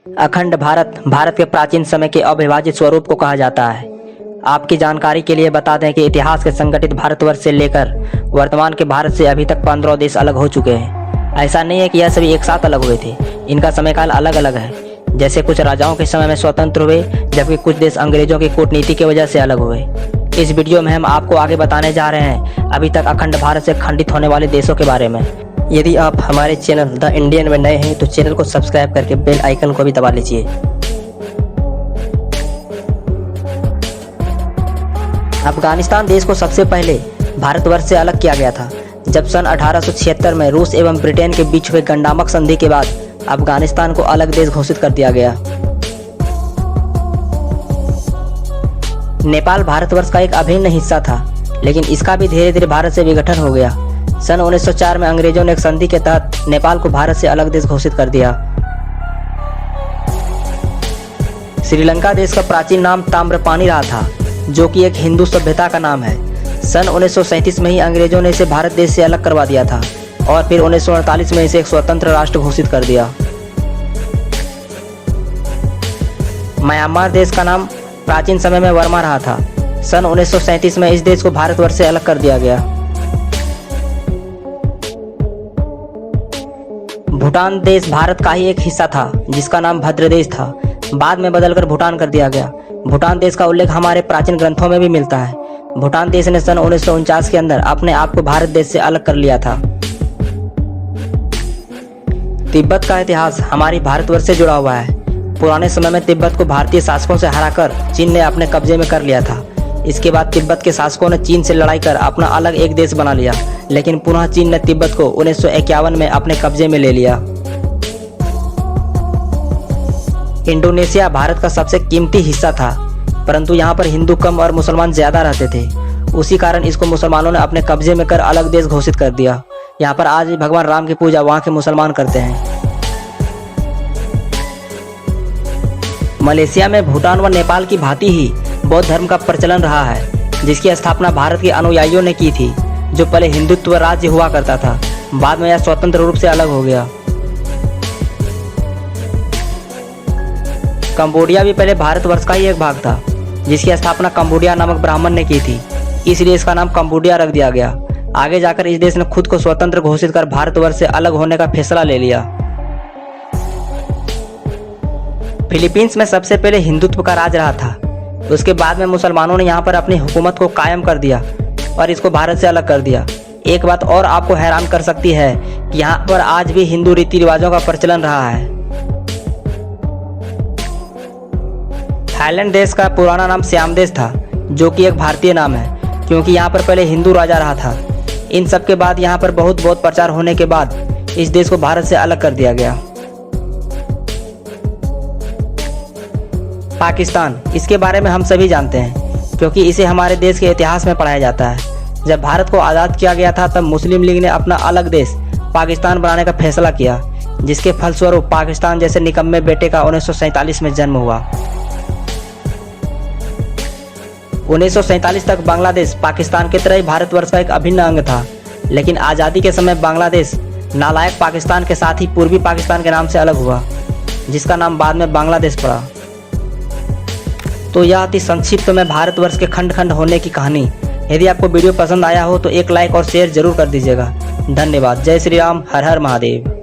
अखंड भारत भारत के प्राचीन समय के अविभाजित स्वरूप को कहा जाता है। आपकी जानकारी के लिए बता दें कि इतिहास के संगठित भारतवर्ष से लेकर वर्तमान के भारत से अभी तक 15 देश अलग हो चुके हैं। ऐसा नहीं है कि यह सभी एक साथ अलग हुए थे, इनका समयकाल अलग अलग है। जैसे कुछ राजाओं के समय में स्वतंत्र हुए, जबकि कुछ देश अंग्रेजों की कूटनीति की वजह से अलग हुए। इस वीडियो में हम आपको आगे बताने जा रहे हैं अभी तक अखंड भारत से खंडित होने वाले देशों के बारे में। यदि आप हमारे चैनल द इंडियन में नए हैं तो चैनल को सब्सक्राइब करके बेल आइकन को भी दबा लीजिए। अफगानिस्तान देश को सबसे पहले भारतवर्ष से अलग किया गया था, जब सन 1876 में रूस एवं ब्रिटेन के बीच हुए गंडामक संधि के बाद अफगानिस्तान को अलग देश घोषित कर दिया गया। नेपाल भारतवर्ष का एक अभिन्न हिस्सा था, लेकिन इसका भी धीरे धीरे भारत से विघटन हो गया। सन 1904 में अंग्रेजों ने एक संधि के तहत नेपाल को भारत से अलग देश घोषित कर दिया। श्रीलंका देश का प्राचीन नाम ताम्रपानी रहा था, जो कि एक हिंदू सभ्यता का नाम है। सन 1937 में ही अंग्रेजों ने इसे भारत देश से अलग करवा दिया था और फिर 1948 में इसे एक स्वतंत्र राष्ट्र घोषित कर दिया। म्यांमार देश का नाम प्राचीन समय में बर्मा रहा था। सन 1937 में इस देश को भारतवर्ष से अलग कर दिया गया। भूटान देश भारत का ही एक हिस्सा था, जिसका नाम भद्रदेश था, बाद में बदलकर भूटान कर दिया गया। भूटान देश का उल्लेख हमारे प्राचीन ग्रंथों में भी मिलता है। भूटान देश ने सन 1949 के अंदर अपने आप को भारत देश से अलग कर लिया था। तिब्बत का इतिहास हमारी भारतवर्ष से जुड़ा हुआ है। पुराने समय में तिब्बत को भारतीय शासकों से हराकर चीन ने अपने कब्जे में कर लिया था। इसके बाद तिब्बत के शासकों ने चीन से लड़ाई कर अपना अलग एक देश बना लिया, लेकिन पुनः चीन ने तिब्बत को 1951 में अपने कब्जे में ले लिया। इंडोनेशिया भारत का सबसे कीमती हिस्सा था, परंतु यहाँ पर हिंदू कम और मुसलमान ज्यादा रहते थे। उसी कारण इसको मुसलमानों ने अपने कब्जे में कर अलग देश घोषित कर दिया। यहाँ पर आज भी भगवान राम की पूजा वहाँ के मुसलमान करते हैं। मलेशिया में भूटान व नेपाल की भांति ही बौद्ध धर्म का प्रचलन रहा है, जिसकी स्थापना भारत के अनुयायियों ने की थी, जो पहले हिंदुत्व राज्य हुआ करता था। बाद में यह स्वतंत्र रूप से अलग हो गया। कंबोडिया भी पहले भारतवर्ष का ही एक भाग था, जिसकी स्थापना कंबोडिया नामक ब्राह्मण ने की थी, इसलिए इसका नाम कंबोडिया रख दिया गया। आगे जाकर इस देश ने खुद को स्वतंत्र घोषित कर भारतवर्ष से अलग होने का फैसला ले लिया। फिलीपींस में सबसे पहले हिंदुत्व का राज रहा था, उसके बाद में मुसलमानों ने यहाँ पर अपनी हुकूमत को कायम कर दिया और इसको भारत से अलग कर दिया। एक बात और आपको हैरान कर सकती है कि यहाँ पर आज भी हिंदू रीति रिवाजों का प्रचलन रहा है। थाईलैंड देश का पुराना नाम सियाम देश था, जो कि एक भारतीय नाम है, क्योंकि यहाँ पर पहले हिंदू राजा रहा था। इन सब के बाद यहाँ पर बहुत प्रचार होने के बाद इस देश को भारत से अलग कर दिया गया। पाकिस्तान, इसके बारे में हम सभी जानते हैं, क्योंकि इसे हमारे देश के इतिहास में पढ़ाया जाता है। जब भारत को आज़ाद किया गया था, तब मुस्लिम लीग ने अपना अलग देश पाकिस्तान बनाने का फैसला किया, जिसके फलस्वरूप पाकिस्तान जैसे निकम्मे बेटे का 1947 में जन्म हुआ। 1947 तक बांग्लादेश पाकिस्तान की तरह ही भारतवर्ष का एक अभिन्न अंग था, लेकिन आज़ादी के समय बांग्लादेश नालायक पाकिस्तान के साथ ही पूर्वी पाकिस्तान के नाम से अलग हुआ, जिसका नाम बाद में बांग्लादेश पड़ा। तो यह अति संक्षिप्त में भारतवर्ष के खंड खंड होने की कहानी। यदि आपको वीडियो पसंद आया हो तो एक लाइक और शेयर जरूर कर दीजिएगा। धन्यवाद। जय श्री राम। हर हर महादेव।